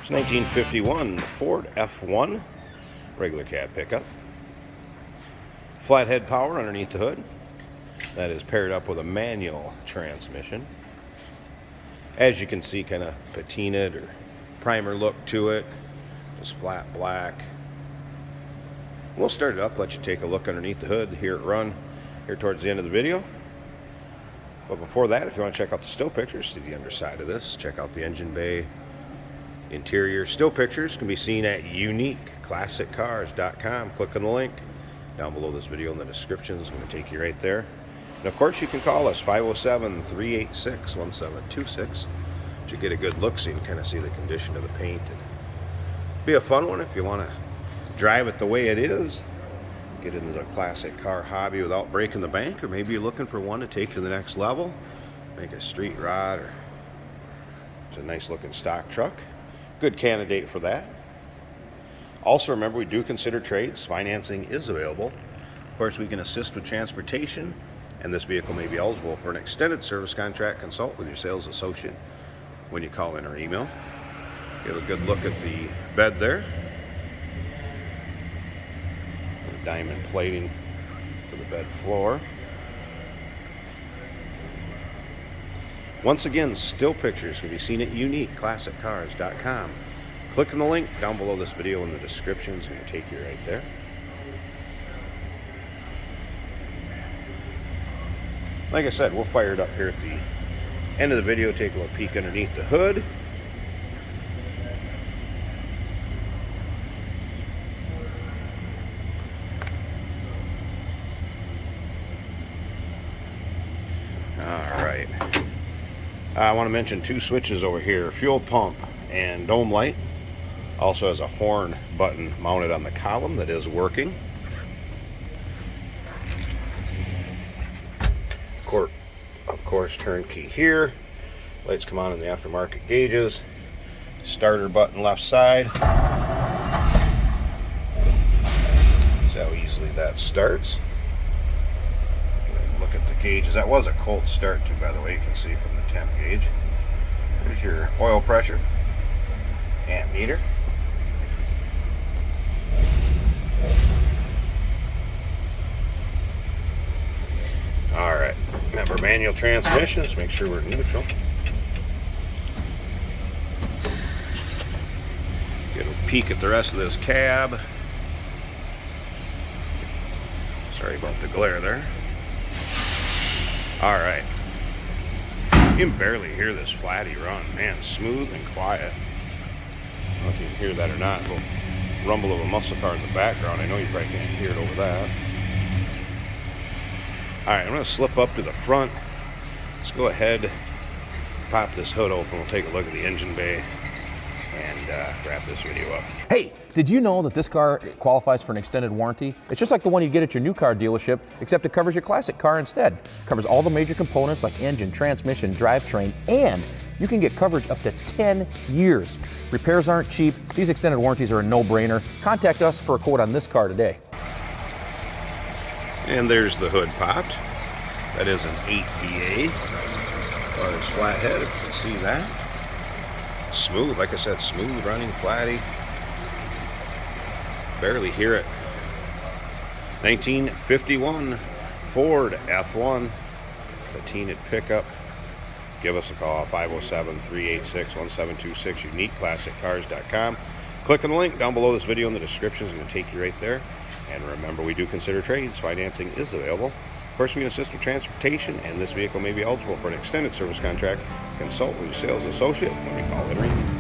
It's 1951 Ford F1 regular cab pickup. Flathead power underneath the hood. That is paired up with a manual transmission. As you can see, kind of patinaed or primer look to it. Just flat black. We'll start it up, let you take a look underneath the hood, hear it run here towards the end of the video. But before that, if you want to check out the still pictures, see the underside of this, check out the engine bay, interior. Still pictures can be seen at uniqueclassiccars.com. Click on the link down below this video in the description. It's going to take you right there. And of course, you can call us 507-386-1726 to get a good look so you can kind of see the condition of the paint. And be a fun one if you want to drive it the way it is. Get into the classic car hobby without breaking the bank, or maybe you're looking for one to take to the next level, make a street rod, or it's a nice looking stock truck. Good candidate for that. Also remember, we do consider trades. Financing is available. Of course, we can assist with transportation, and this vehicle may be eligible for an extended service contract. Consult with your sales associate when you call in or email. Get a good look at the bed there. Diamond plating for the bed floor. Once again, still pictures can be seen at uniqueclassiccars.com. Click on the link down below this video in the description. It's going to take you right there. Like I said, we'll fire it up here at the end of the video, take a little peek underneath the hood. Alright, I want to mention two switches over here, fuel pump and dome light. Also has a horn button mounted on the column that is working. Of course, turnkey here. Lights come on in the aftermarket gauges. Starter button left side. See how easily that starts. Look at the gauges. That was a cold start too, by the way. You can see from the temp gauge. There's your oil pressure, amp meter. Alright, remember manual transmissions, make sure we're neutral. Get a peek at the rest of this cab. Sorry about the glare there. Alright, you can barely hear this flatty run. Man, smooth and quiet. I don't know if you can hear that or not. The rumble of a muscle car in the background. I know you probably can't hear it over that. Alright, I'm going to slip up to the front. Let's go ahead, pop this hood open. We'll take a look at the engine bay and wrap this video up. Hey, did you know that this car qualifies for an extended warranty? It's just like the one you get at your new car dealership, except it covers your classic car instead. It covers all the major components like engine, transmission, drivetrain, and you can get coverage up to 10 years. Repairs aren't cheap. These extended warranties are a no-brainer. Contact us for a quote on this car today. And there's the hood popped. That is an 8PA. There's flathead, if you can see that. Smooth, like I said, smooth running, flatty. Barely hear it. 1951 Ford F1 patinaed pickup. Give us a call, 507-386-1726, uniqueclassiccars.com. Click on the link down below this video in the description. It's going to take you right there. And remember, we do consider trades. Financing is available. Of course, we can assist with transportation, and this vehicle may be eligible for an extended service contract. Consult with your sales associate when we call it in.